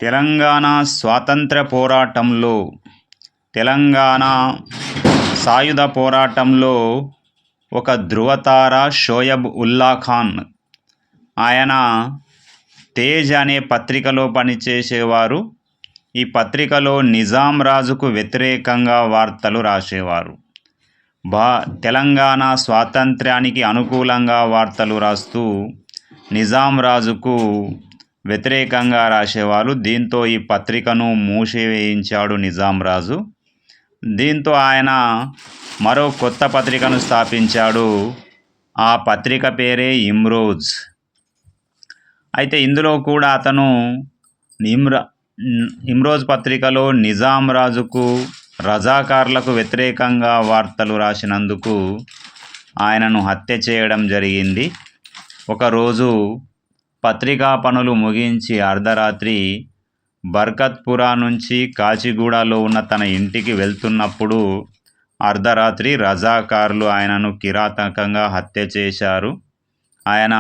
తెలంగాణ స్వాతంత్ర పోరాటంలో తెలంగాణ సాయుధ పోరాటంలో ఒక ధృవతార షోయబ్ ఉల్లా ఖాన్. ఆయన తేజ్ అనే పత్రికలో పనిచేసేవారు. ఈ పత్రికలో నిజాం రాజుకు వ్యతిరేకంగా వార్తలు రాసేవారు. తెలంగాణ స్వాతంత్ర్యానికి అనుకూలంగా వార్తలు రాస్తూ నిజాం రాజుకు వ్యతిరేకంగా రాసేవారు. దీంతో ఈ పత్రికను మూసివేయించాడు నిజాం రాజు. దీంతో ఆయన మరో కొత్త పత్రికను స్థాపించాడు. ఆ పత్రిక పేరే ఇమ్రోజ్. అయితే ఇందులో కూడా అతను ఇమ్రోజ్ పత్రికలో నిజాం రాజుకు రజాకార్లకు వ్యతిరేకంగా వార్తలు రాసినందుకు ఆయనను హత్య చేయడం జరిగింది. ఒకరోజు పత్రికా పనులు ముగించి అర్ధరాత్రి బర్కత్పురా నుంచి కాచిగూడలో ఉన్న తన ఇంటికి వెళ్తున్నప్పుడు అర్ధరాత్రి రజాకార్లు ఆయనను కిరాతకంగా హత్య చేశారు. ఆయన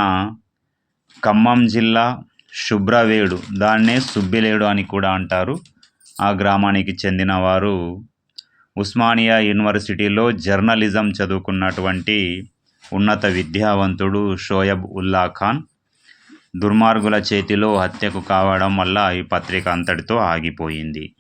ఖమ్మం జిల్లా శుభ్రవేడు, దాన్నే సుబ్బిలేడు అని కూడా అంటారు, ఆ గ్రామానికి చెందినవారు. ఉస్మానియా యూనివర్సిటీలో జర్నలిజం చదువుకున్నటువంటి ఉన్నత విద్యావంతుడు షోయబ్ ఉల్లా ఖాన్ దుర్మార్గుల చేతిలో హత్యకు కావడం వల్ల ఈ పత్రిక అంతటితో ఆగిపోయింది.